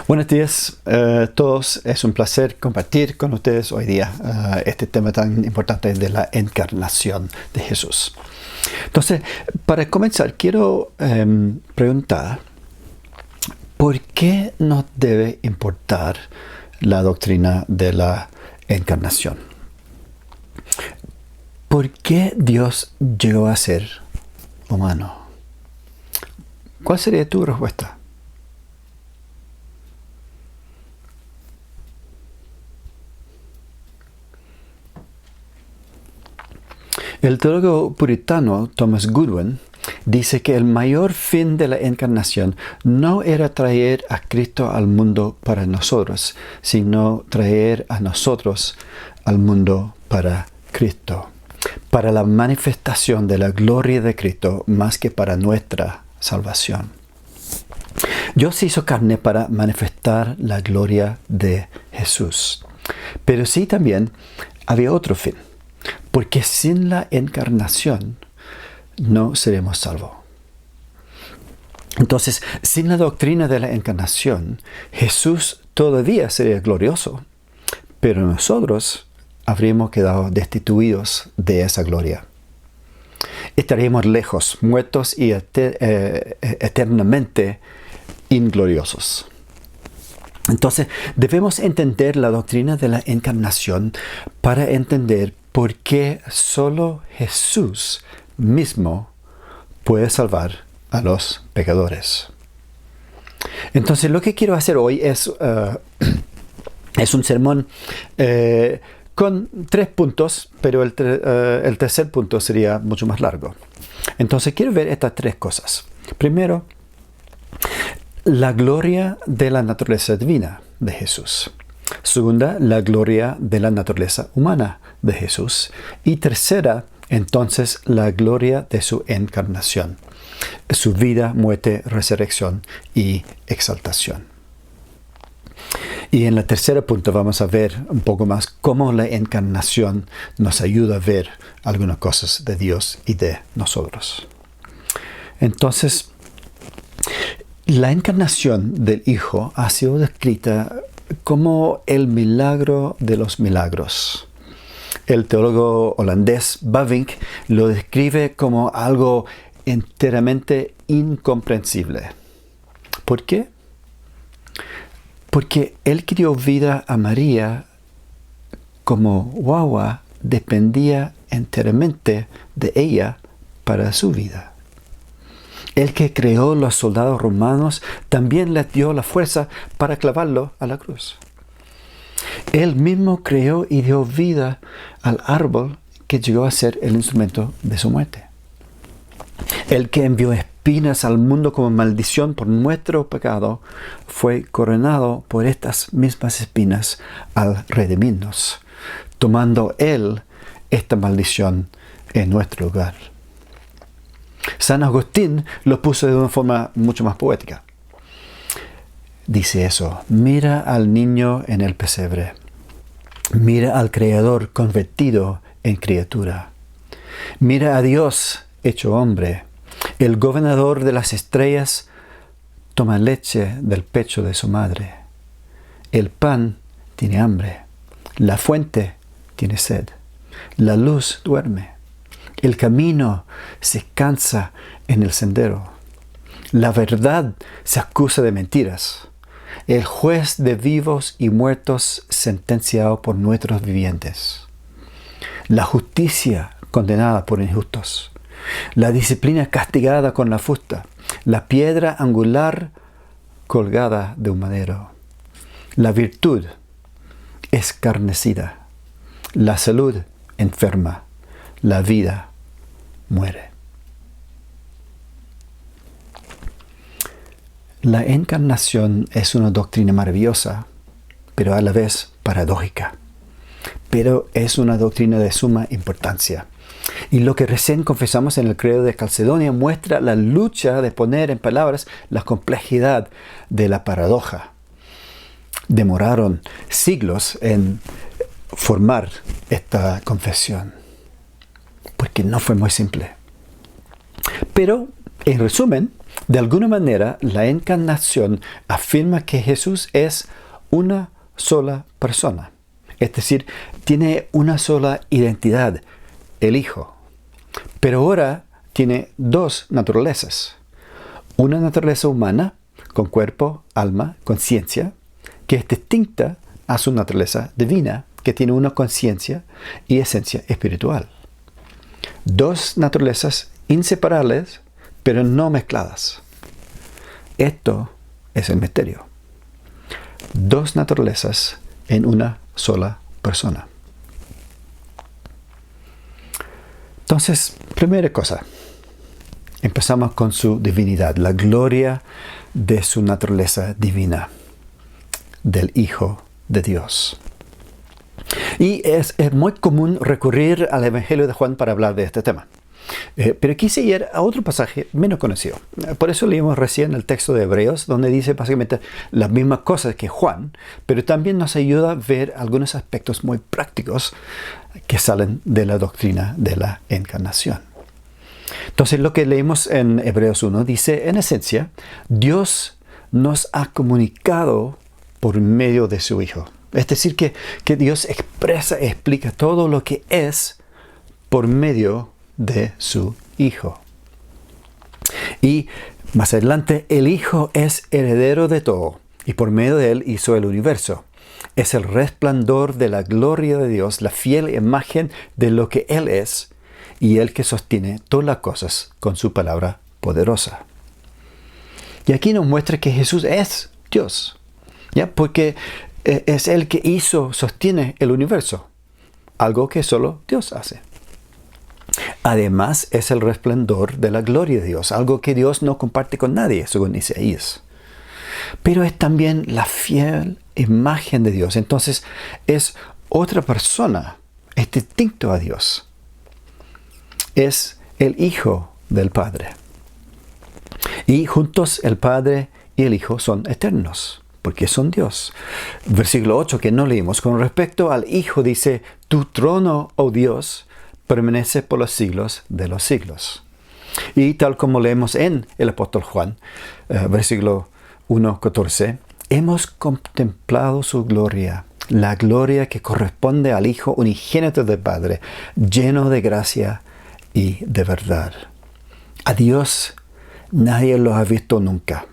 Buenos días a todos. Es un placer compartir con ustedes hoy día este tema tan importante de la encarnación de Jesús. Entonces, para comenzar, quiero preguntar, ¿por qué nos debe importar la doctrina de la encarnación? ¿Por qué Dios llegó a ser humano? ¿Cuál sería tu respuesta? El teólogo puritano Thomas Goodwin dice que el mayor fin de la encarnación no era traer a Cristo al mundo para nosotros, sino traer a nosotros al mundo para Cristo, para la manifestación de la gloria de Cristo más que para nuestra salvación. Dios se hizo carne para manifestar la gloria de Jesús, pero sí también había otro fin. Porque sin la encarnación no seremos salvos. Entonces, sin la doctrina de la encarnación, Jesús todavía sería glorioso, pero nosotros habríamos quedado destituidos de esa gloria. Estaríamos lejos, muertos y eternamente ingloriosos. Entonces, debemos entender la doctrina de la encarnación para entender por qué solo Jesús mismo puede salvar a los pecadores. Entonces, lo que quiero hacer hoy es un sermón con 3 puntos, pero el tercer punto sería mucho más largo. Entonces, quiero ver estas 3 cosas. Primero, la gloria de la naturaleza divina de Jesús. Segunda, la gloria de la naturaleza humana de Jesús. Y tercera, entonces, la gloria de su encarnación, su vida, muerte, resurrección y exaltación. Y en la tercera punto vamos a ver un poco más cómo la encarnación nos ayuda a ver algunas cosas de Dios y de nosotros. Entonces, la encarnación del Hijo ha sido descrita como el milagro de los milagros. El teólogo holandés Bavinck lo describe como algo enteramente incomprensible. ¿Por qué? Porque él que dio vida a María como guagua dependía enteramente de ella para su vida. El que creó los soldados romanos también les dio la fuerza para clavarlo a la cruz. Él mismo creó y dio vida al árbol que llegó a ser el instrumento de su muerte. El que envió espinas al mundo como maldición por nuestro pecado fue coronado por estas mismas espinas al redimirnos, tomando él esta maldición en nuestro lugar. San Agustín lo puso de una forma mucho más poética. Dice eso: mira al niño en el pesebre, mira al Creador convertido en criatura, mira a Dios hecho hombre, el gobernador de las estrellas toma leche del pecho de su madre, el pan tiene hambre, la fuente tiene sed, la luz duerme. El camino se cansa en el sendero. La verdad se acusa de mentiras. El juez de vivos y muertos sentenciado por nuestros vivientes. La justicia condenada por injustos. La disciplina castigada con la fusta. La piedra angular colgada de un madero. La virtud escarnecida. La salud enferma. La vida muere. La encarnación es una doctrina maravillosa, pero a la vez paradójica. Pero es una doctrina de suma importancia. Y lo que recién confesamos en el credo de Calcedonia muestra la lucha de poner en palabras la complejidad de la paradoja. Demoraron siglos en formar esta confesión, porque no fue muy simple. Pero En resumen, de alguna manera, la encarnación afirma que Jesús es una sola persona. Es decir, tiene una sola identidad, el Hijo. Pero ahora tiene dos naturalezas. Una naturaleza humana, con cuerpo, alma, conciencia, que es distinta a su naturaleza divina, que tiene una conciencia y esencia espiritual. Dos naturalezas inseparables, pero no mezcladas. Esto es el misterio. Dos naturalezas en una sola persona. Entonces, primera cosa, empezamos con su divinidad, la gloria de su naturaleza divina, del Hijo de Dios. Y es muy común recurrir al Evangelio de Juan para hablar de este tema. Pero quise ir a otro pasaje menos conocido. Por eso leímos recién el texto de Hebreos, donde dice básicamente las mismas cosas que Juan, pero también nos ayuda a ver algunos aspectos muy prácticos que salen de la doctrina de la encarnación. Entonces, lo que leímos en Hebreos 1 dice, en esencia, Dios nos ha comunicado por medio de su Hijo. Es decir, que Dios explica todo lo que es por medio de su Hijo. Y más adelante, el Hijo es heredero de todo, y por medio de él hizo el universo. Es el resplandor de la gloria de Dios, la fiel imagen de lo que Él es, y el que sostiene todas las cosas con su palabra poderosa. Y aquí nos muestra que Jesús es Dios, ¿ya? Porque es el que sostiene el universo, algo que solo Dios hace. Además, es el resplandor de la gloria de Dios, algo que Dios no comparte con nadie, según Isaías. Pero es también la fiel imagen de Dios. Entonces, es otra persona, es distinto a Dios. Es el Hijo del Padre. Y juntos el Padre y el Hijo son eternos, porque son Dios. Versículo 8 que no leímos. Con respecto al Hijo dice, tu trono, oh Dios, permanece por los siglos de los siglos. Y tal como leemos en el apóstol Juan, versículo 1:14, hemos contemplado su gloria, la gloria que corresponde al Hijo unigénito del Padre, lleno de gracia y de verdad. A Dios nadie lo ha visto nunca.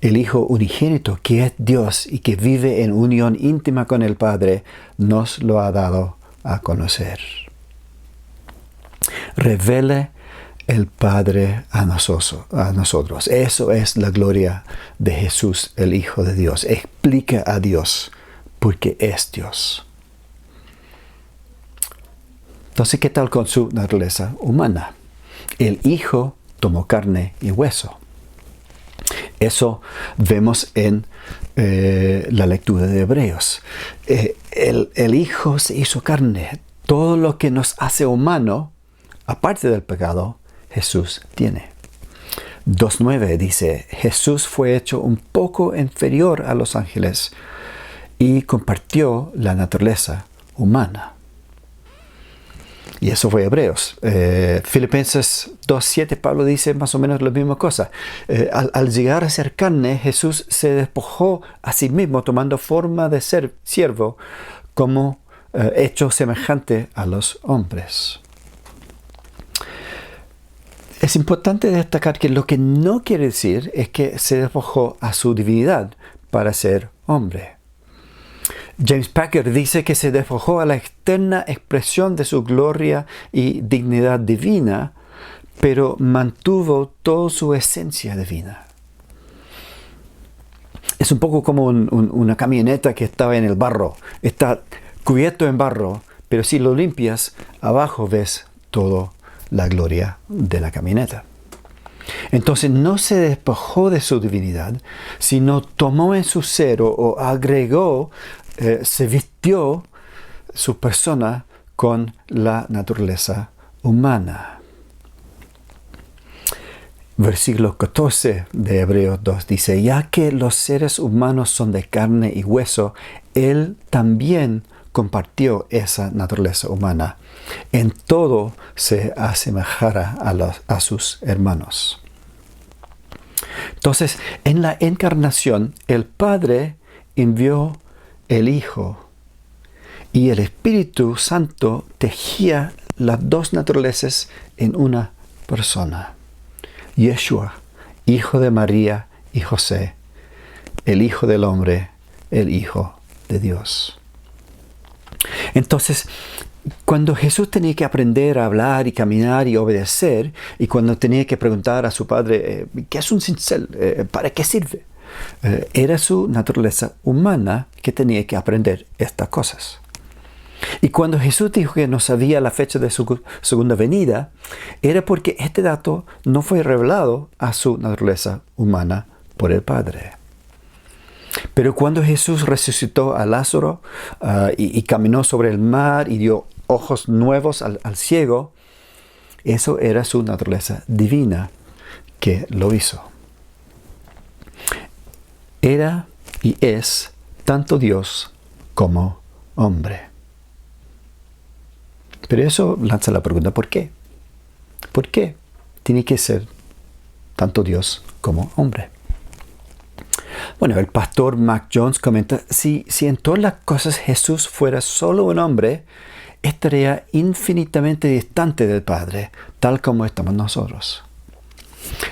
El Hijo unigénito, que es Dios y que vive en unión íntima con el Padre, nos lo ha dado a conocer. Revele el Padre a nosotros. Eso es la gloria de Jesús, el Hijo de Dios. Explica a Dios porque es Dios. Entonces, ¿qué tal con su naturaleza humana? El Hijo tomó carne y hueso. Eso vemos en la lectura de Hebreos. El Hijo se hizo carne. Todo lo que nos hace humano, aparte del pecado, Jesús tiene. 2:9 dice, Jesús fue hecho un poco inferior a los ángeles y compartió la naturaleza humana. Y eso fue Hebreos. Filipenses 2:7, Pablo dice más o menos la misma cosa. Al llegar a ser carne, Jesús se despojó a sí mismo, tomando forma de ser siervo, como hecho semejante a los hombres. Es importante destacar que lo que no quiere decir es que se despojó a su divinidad para ser hombre. James Packer dice que se despojó a la externa expresión de su gloria y dignidad divina, pero mantuvo toda su esencia divina. Es un poco como una camioneta que estaba en el barro. Está cubierto en barro, pero si lo limpias, abajo ves toda la gloria de la camioneta. Entonces no se despojó de su divinidad, sino tomó en su ser o agregó, se vistió su persona con la naturaleza humana. Versículo 14 de Hebreos 2 dice, ya que los seres humanos son de carne y hueso, Él también compartió esa naturaleza humana. En todo se asemejara a sus hermanos. Entonces, en la encarnación, el Padre envió el Hijo y el Espíritu Santo tejía las dos naturalezas en una persona. Yeshua, hijo de María y José, el Hijo del Hombre, el Hijo de Dios. Entonces, cuando Jesús tenía que aprender a hablar y caminar y obedecer, y cuando tenía que preguntar a su padre, ¿qué es un cincel? ¿Para qué sirve? Era su naturaleza humana que tenía que aprender estas cosas. Y cuando Jesús dijo que no sabía la fecha de su segunda venida, era porque este dato no fue revelado a su naturaleza humana por el Padre. Pero cuando Jesús resucitó a Lázaro y caminó sobre el mar y dio ojos nuevos al ciego, eso era su naturaleza divina que lo hizo. Era y es tanto Dios como hombre. Pero eso lanza la pregunta, ¿por qué? ¿Por qué tiene que ser tanto Dios como hombre? Bueno, el pastor Mac Jones comenta, si en todas las cosas Jesús fuera solo un hombre, estaría infinitamente distante del Padre, tal como estamos nosotros.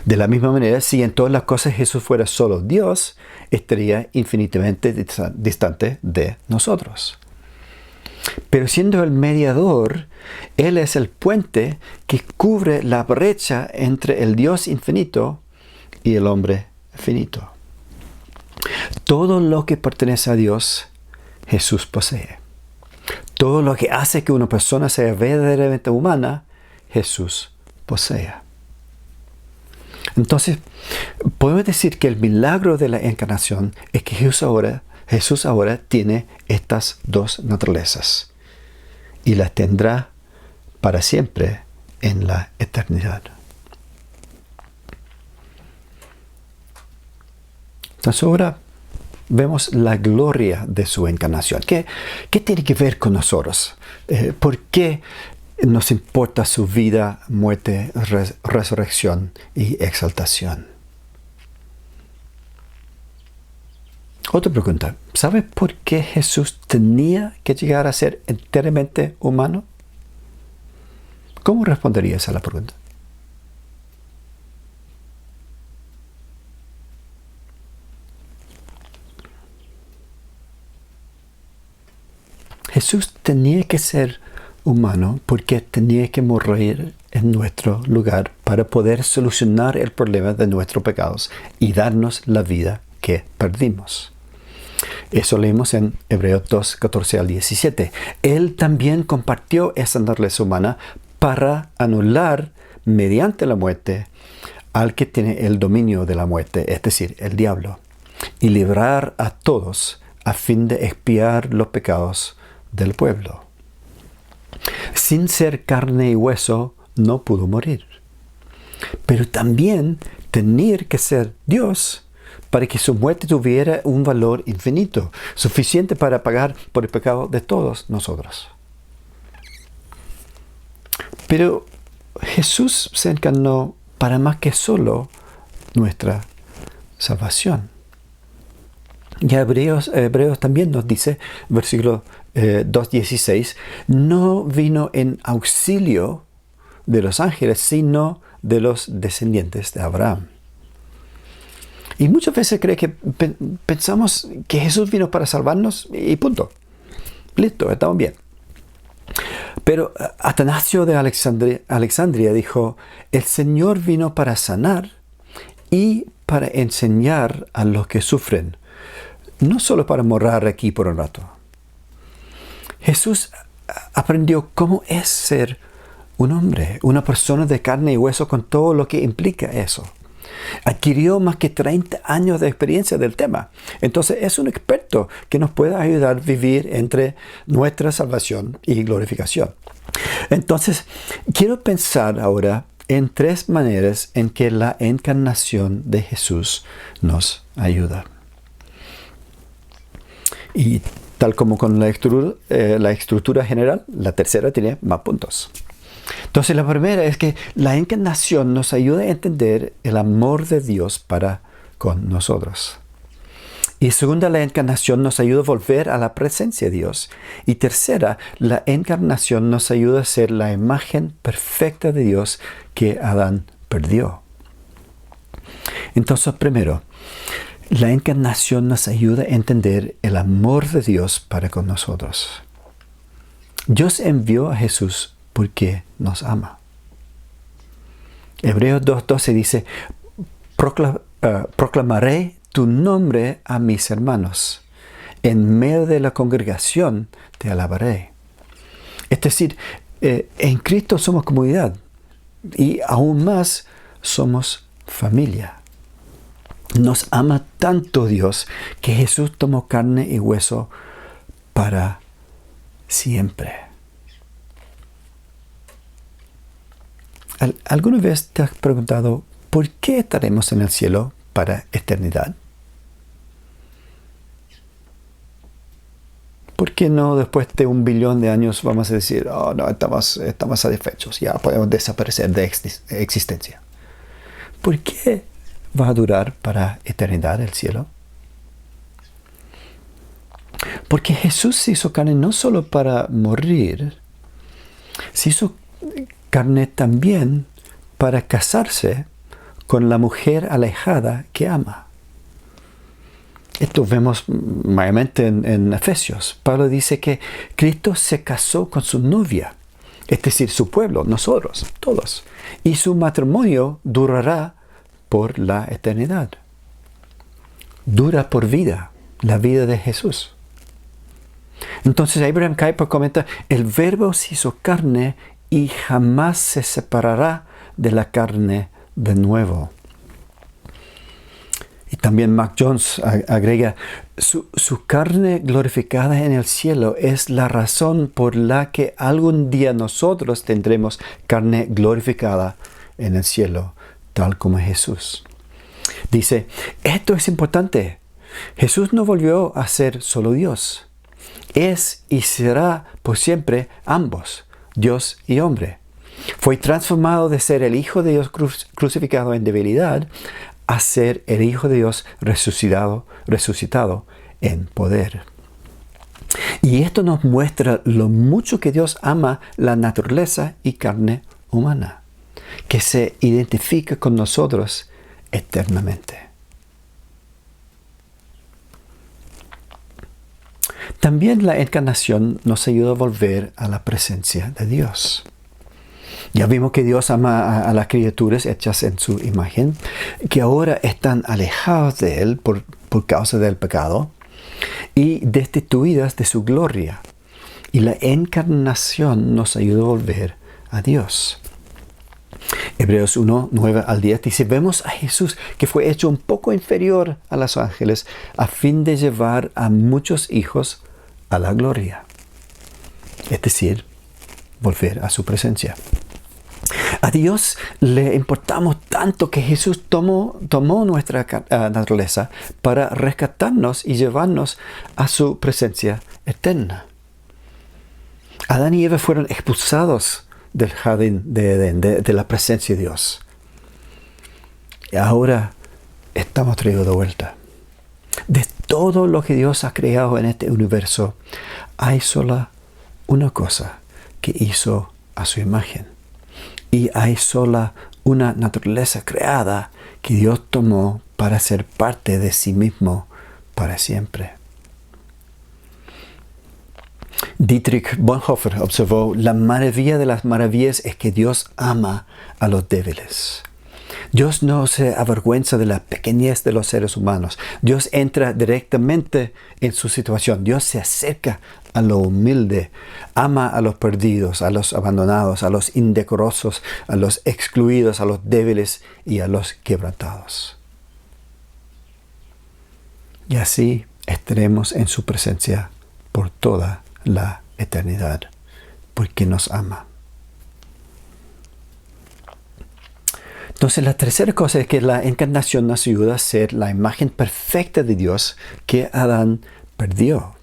De la misma manera, si en todas las cosas Jesús fuera solo Dios, estaría infinitamente distante de nosotros. Pero siendo el mediador, Él es el puente que cubre la brecha entre el Dios infinito y el hombre finito. Todo lo que pertenece a Dios, Jesús posee. Todo lo que hace que una persona sea verdaderamente humana, Jesús posee. Entonces, podemos decir que el milagro de la encarnación es que Jesús ahora tiene estas dos naturalezas y las tendrá para siempre en la eternidad. Entonces ahora vemos la gloria de su encarnación. ¿Qué tiene que ver con nosotros? ¿Por qué nos importa su vida, muerte, resurrección y exaltación? Otra pregunta. ¿Sabes por qué Jesús tenía que llegar a ser enteramente humano? ¿Cómo responderías a la pregunta? Jesús tenía que ser humano porque tenía que morir en nuestro lugar para poder solucionar el problema de nuestros pecados y darnos la vida que perdimos. Eso leímos en Hebreos 2, 14 al 17. Él también compartió esa naturaleza humana para anular mediante la muerte al que tiene el dominio de la muerte, es decir, el diablo, y librar a todos a fin de expiar los pecados del pueblo. Sin ser carne y hueso, no pudo morir. Pero también tenía que ser Dios para que su muerte tuviera un valor infinito, suficiente para pagar por el pecado de todos nosotros. Pero Jesús se encarnó para más que solo nuestra salvación. Y Hebreos también nos dice, versículo 2:16, no vino en auxilio de los ángeles, sino de los descendientes de Abraham. Y muchas veces pensamos que Jesús vino para salvarnos y punto. Listo, estamos bien. Pero Atanasio de Alexandria dijo, el Señor vino para sanar y para enseñar a los que sufren, no solo para morar aquí por un rato. Jesús aprendió cómo es ser un hombre, una persona de carne y hueso con todo lo que implica eso. Adquirió más que 30 años de experiencia del tema. Entonces es un experto que nos puede ayudar a vivir entre nuestra salvación y glorificación. Entonces, quiero pensar ahora en 3 maneras en que la encarnación de Jesús nos ayuda. Y Tal como con la estructura general, la tercera tiene más puntos. Entonces la primera es que la encarnación nos ayuda a entender el amor de Dios para con nosotros. Y segunda, la encarnación nos ayuda a volver a la presencia de Dios. Y tercera, la encarnación nos ayuda a ser la imagen perfecta de Dios que Adán perdió. Entonces, primero, la encarnación nos ayuda a entender el amor de Dios para con nosotros. Dios envió a Jesús porque nos ama. Hebreos 2:12 dice, proclamaré tu nombre a mis hermanos. En medio de la congregación te alabaré. Es decir, en Cristo somos comunidad y aún más somos familia. Nos ama tanto Dios que Jesús tomó carne y hueso para siempre. ¿Alguna vez te has preguntado por qué estaremos en el cielo para eternidad? ¿Por qué no después de 1 billón de años vamos a decir, oh no, estamos satisfechos, ya podemos desaparecer de existencia? ¿Por qué va a durar para eternidad el cielo? Porque Jesús se hizo carne no solo para morir, se hizo carne también para casarse con la mujer alejada que ama. Esto vemos mayormente en Efesios. Pablo dice que Cristo se casó con su novia, es decir, su pueblo, nosotros, todos. Y su matrimonio durará por la eternidad. Dura por vida, la vida de Jesús. Entonces Abraham Kuyper comenta, el verbo se hizo carne y jamás se separará de la carne de nuevo. Y también Mark Jones agrega, su carne glorificada en el cielo es la razón por la que algún día nosotros tendremos carne glorificada en el cielo, tal como Jesús. Dice, esto es importante. Jesús no volvió a ser solo Dios. Es y será por siempre ambos, Dios y hombre. Fue transformado de ser el Hijo de Dios crucificado en debilidad a ser el Hijo de Dios resucitado en poder. Y esto nos muestra lo mucho que Dios ama la naturaleza y carne humana, que se identifica con nosotros eternamente. También la encarnación nos ayuda a volver a la presencia de Dios. Ya vimos que Dios ama a las criaturas hechas en su imagen, que ahora están alejados de Él por causa del pecado y destituidas de su gloria. Y la encarnación nos ayuda a volver a Dios. Hebreos 1, 9 al 10 dice, vemos a Jesús que fue hecho un poco inferior a los ángeles a fin de llevar a muchos hijos a la gloria. Es decir, volver a su presencia. A Dios le importamos tanto que Jesús tomó nuestra naturaleza para rescatarnos y llevarnos a su presencia eterna. Adán y Eva fueron expulsados del jardín de Edén, de la presencia de Dios. Y ahora estamos traídos de vuelta. De todo lo que Dios ha creado en este universo, hay solo una cosa que hizo a su imagen. Y hay sola una naturaleza creada que Dios tomó para ser parte de sí mismo para siempre. Dietrich Bonhoeffer observó, la maravilla de las maravillas es que Dios ama a los débiles. Dios no se avergüenza de la pequeñez de los seres humanos. Dios entra directamente en su situación. Dios se acerca a lo humilde, ama a los perdidos, a los abandonados, a los indecorosos, a los excluidos, a los débiles y a los quebrantados. Y así estaremos en su presencia por toda la eternidad, porque nos ama. Entonces la tercera cosa es que la encarnación nos ayuda a ser la imagen perfecta de Dios que Adán perdió.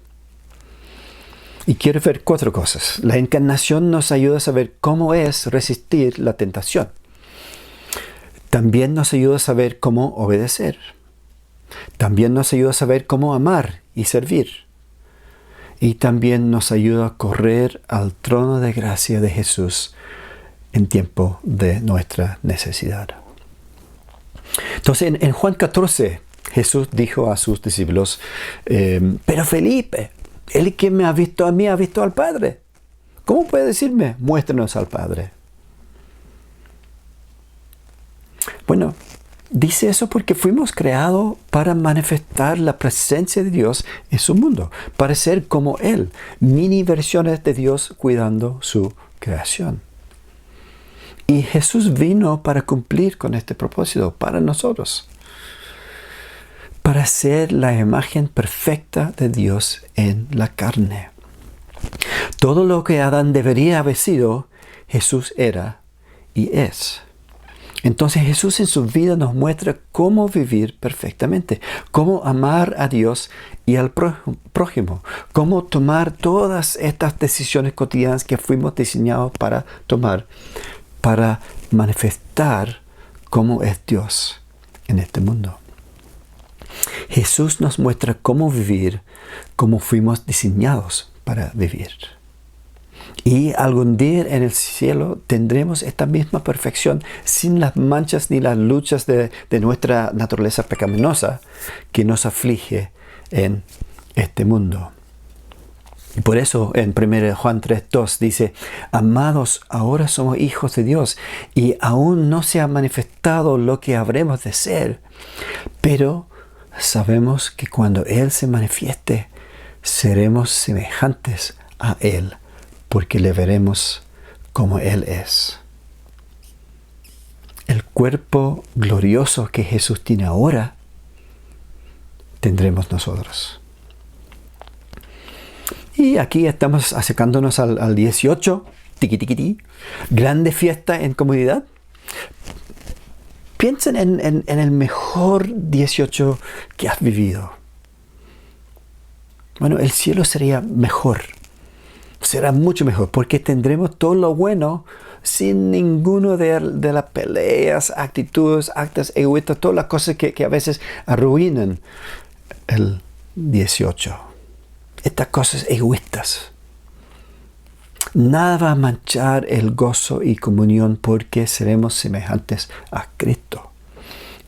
Y quiero ver 4 cosas. La encarnación nos ayuda a saber cómo es resistir la tentación. También nos ayuda a saber cómo obedecer. También nos ayuda a saber cómo amar y servir. Y también nos ayuda a correr al trono de gracia de Jesús en tiempo de nuestra necesidad. Entonces, en Juan 14, Jesús dijo a sus discípulos, pero Felipe, el que me ha visto a mí ha visto al Padre. ¿Cómo puede decirme, muéstranos al Padre? Bueno, dice eso porque fuimos creados para manifestar la presencia de Dios en su mundo, para ser como Él, mini versiones de Dios cuidando su creación. Y Jesús vino para cumplir con este propósito para nosotros, para ser la imagen perfecta de Dios en la carne. Todo lo que Adán debería haber sido, Jesús era y es. Entonces Jesús en su vida nos muestra cómo vivir perfectamente, cómo amar a Dios y al prójimo, cómo tomar todas estas decisiones cotidianas que fuimos diseñados para tomar, para manifestar cómo es Dios en este mundo. Jesús nos muestra cómo vivir, cómo fuimos diseñados para vivir. Y algún día en el cielo tendremos esta misma perfección sin las manchas ni las luchas de nuestra naturaleza pecaminosa que nos aflige en este mundo. Y por eso en 1 Juan 3:2 dice, amados, ahora somos hijos de Dios y aún no se ha manifestado lo que habremos de ser, pero sabemos que cuando Él se manifieste, seremos semejantes a Él, porque le veremos como Él es. El cuerpo glorioso que Jesús tiene ahora, tendremos nosotros. Y aquí estamos acercándonos al 18, tiqui, grande fiesta en comunidad. Piensen en el mejor 18 que has vivido. Bueno, el cielo sería mejor. Será mucho mejor porque tendremos todo lo bueno sin ninguno de las peleas, actitudes, actos egoístas, todas las cosas que a veces arruinan el 18. Estas cosas egoístas. Nada va a manchar el gozo y comunión porque seremos semejantes a Cristo.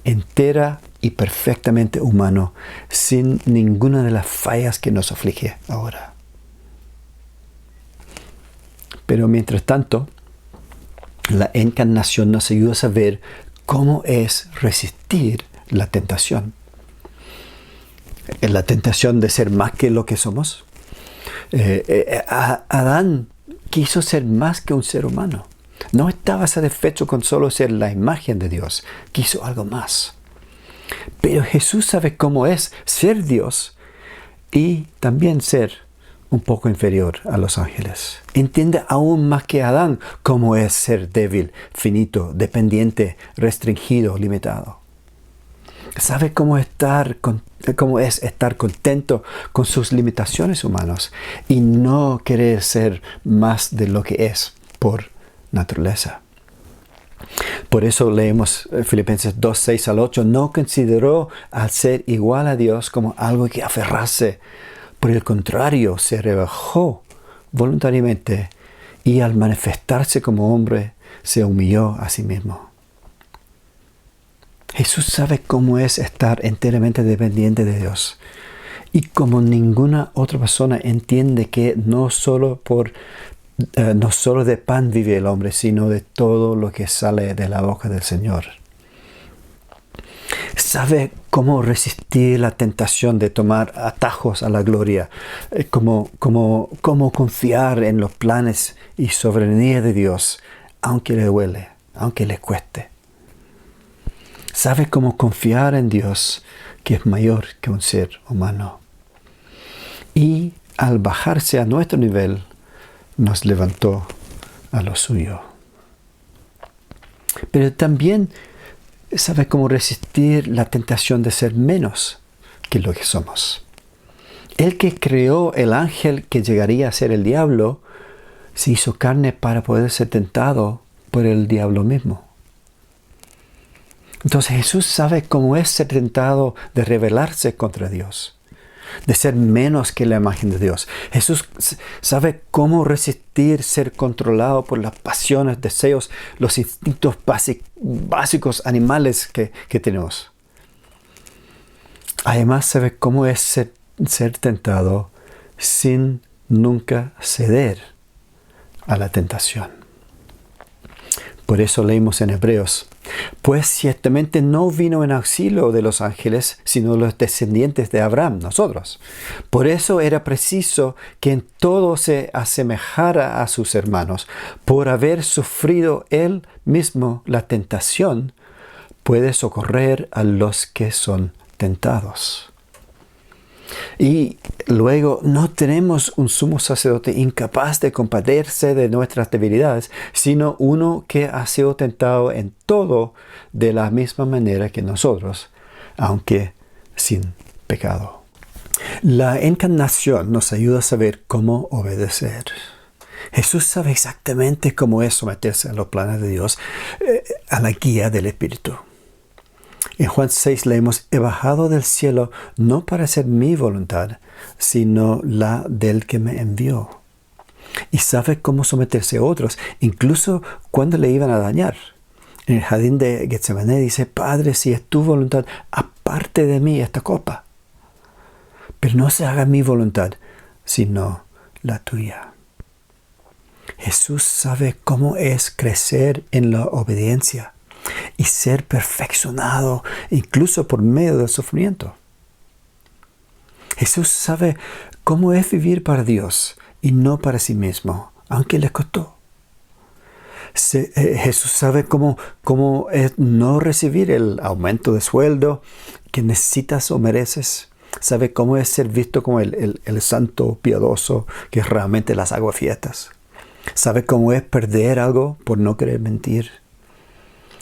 Entera y perfectamente humano, sin ninguna de las fallas que nos aflige ahora. Pero mientras tanto, la encarnación nos ayuda a saber cómo es resistir la tentación. La tentación de ser más que lo que somos. Adán quiso ser más que un ser humano. No estaba satisfecho con solo ser la imagen de Dios. Quiso algo más. Pero Jesús sabe cómo es ser Dios y también ser un poco inferior a los ángeles. Entiende aún más que Adán cómo es ser débil, finito, dependiente, restringido, limitado. Sabe cómo es estar contento con sus limitaciones humanas y no querer ser más de lo que es por naturaleza. Por eso leemos Filipenses 2:6-8. No consideró al ser igual a Dios como algo que aferrarse. Por el contrario, se rebajó voluntariamente y al manifestarse como hombre, se humilló a sí mismo. Jesús sabe cómo es estar enteramente dependiente de Dios. Y como ninguna otra persona entiende que no solo de pan vive el hombre, sino de todo lo que sale de la boca del Señor. Sabe cómo resistir la tentación de tomar atajos a la gloria, cómo confiar en los planes y soberanía de Dios, aunque le duele, aunque le cueste. Sabe cómo confiar en Dios, que es mayor que un ser humano. Y al bajarse a nuestro nivel, nos levantó a lo suyo. Pero también sabe cómo resistir la tentación de ser menos que lo que somos. El que creó el ángel que llegaría a ser el diablo, se hizo carne para poder ser tentado por el diablo mismo. Entonces Jesús sabe cómo es ser tentado de rebelarse contra Dios, de ser menos que la imagen de Dios. Jesús sabe cómo resistir ser controlado por las pasiones, deseos, los instintos básicos animales que tenemos. Además sabe cómo es ser tentado sin nunca ceder a la tentación. Por eso leímos en Hebreos: pues ciertamente no vino en auxilio de los ángeles, sino los descendientes de Abraham, nosotros. Por eso era preciso que en todo se asemejara a sus hermanos. Por haber sufrido él mismo la tentación, puede socorrer a los que son tentados. Y luego no tenemos un sumo sacerdote incapaz de compadecerse de nuestras debilidades, sino uno que ha sido tentado en todo de la misma manera que nosotros, aunque sin pecado. La encarnación nos ayuda a saber cómo obedecer. Jesús sabe exactamente cómo es someterse a los planes de Dios, a la guía del Espíritu. En Juan 6 leemos: he bajado del cielo no para hacer mi voluntad, sino la del que me envió. Y sabe cómo someterse a otros, incluso cuando le iban a dañar. En el jardín de Getsemaní dice: Padre, si es tu voluntad, aparte de mí esta copa. Pero no se haga mi voluntad, sino la tuya. Jesús sabe cómo es crecer en la obediencia y ser perfeccionado incluso por medio del sufrimiento. Jesús sabe cómo es vivir para Dios y no para sí mismo, aunque le costó. Jesús sabe cómo es no recibir el aumento de sueldo que necesitas o mereces. Sabe cómo es ser visto como el santo piadoso que realmente las aguafiestas. Sabe cómo es perder algo por no querer mentir.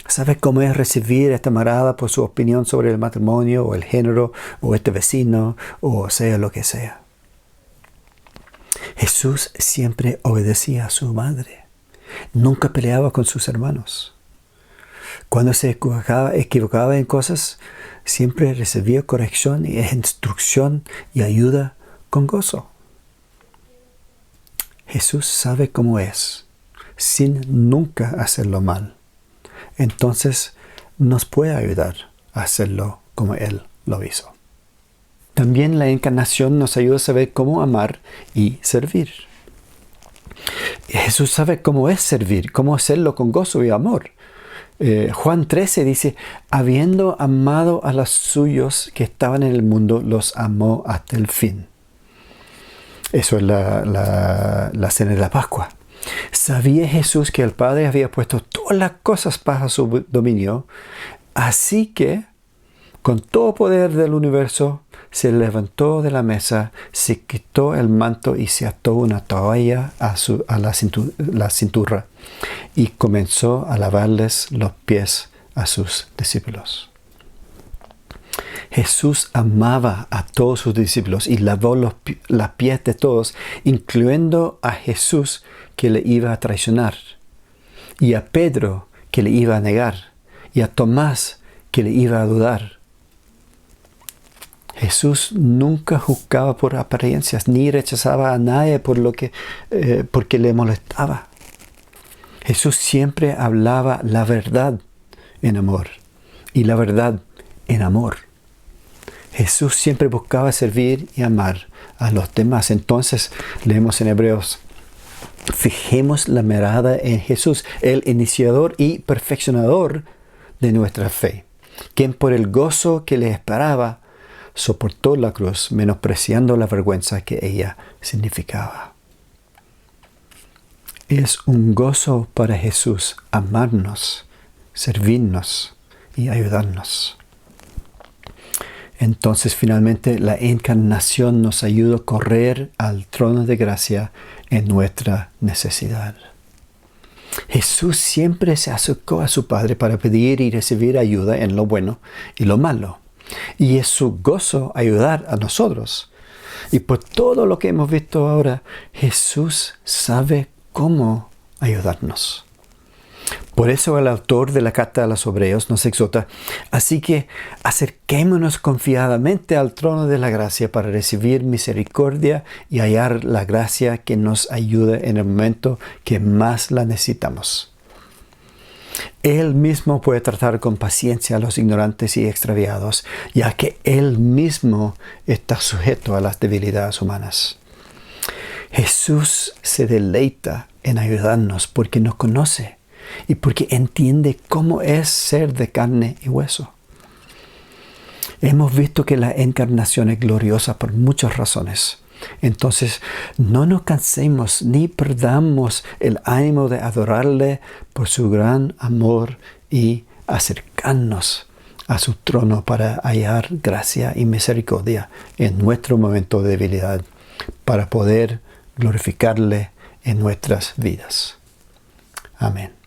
Sabe cómo es recibir esta marada por su opinión sobre el matrimonio o el género o este vecino o sea lo que sea. Jesús siempre obedecía a su madre. Nunca peleaba con sus hermanos. Cuando se equivocaba en cosas, siempre recibía corrección y instrucción y ayuda con gozo. Jesús sabe cómo es, sin nunca hacerlo mal. Entonces nos puede ayudar a hacerlo como Él lo hizo. También la encarnación nos ayuda a saber cómo amar y servir. Jesús sabe cómo es servir, cómo hacerlo con gozo y amor. Juan 13 dice: habiendo amado a los suyos que estaban en el mundo, los amó hasta el fin. Eso es la cena de la Pascua. Sabía Jesús que el Padre había puesto todas las cosas bajo su dominio, así que con todo poder del universo se levantó de la mesa, se quitó el manto y se ató una toalla a la cintura y comenzó a lavarles los pies a sus discípulos. Jesús amaba a todos sus discípulos y lavó los pies de todos, incluyendo a Jesús que le iba a traicionar, y a Pedro que le iba a negar, y a Tomás que le iba a dudar. Jesús nunca juzgaba por apariencias, ni rechazaba a nadie porque le molestaba. Jesús siempre hablaba la verdad en amor, y la verdad en amor. Jesús siempre buscaba servir y amar a los demás. Entonces leemos en Hebreos: fijemos la mirada en Jesús, el iniciador y perfeccionador de nuestra fe, quien por el gozo que le esperaba soportó la cruz, menospreciando la vergüenza que ella significaba. Es un gozo para Jesús amarnos, servirnos y ayudarnos. Entonces, finalmente, la encarnación nos ayuda a correr al trono de gracia en nuestra necesidad. Jesús siempre se acercó a su Padre para pedir y recibir ayuda en lo bueno y lo malo. Y es su gozo ayudar a nosotros. Y por todo lo que hemos visto ahora, Jesús sabe cómo ayudarnos. Por eso el autor de la Carta a los Hebreos nos exhorta: así que acerquémonos confiadamente al trono de la gracia para recibir misericordia y hallar la gracia que nos ayude en el momento que más la necesitamos. Él mismo puede tratar con paciencia a los ignorantes y extraviados, ya que Él mismo está sujeto a las debilidades humanas. Jesús se deleita en ayudarnos porque nos conoce y porque entiende cómo es ser de carne y hueso. Hemos visto que la encarnación es gloriosa por muchas razones. Entonces, no nos cansemos ni perdamos el ánimo de adorarle por su gran amor y acercarnos a su trono para hallar gracia y misericordia en nuestro momento de debilidad, para poder glorificarle en nuestras vidas. Amén.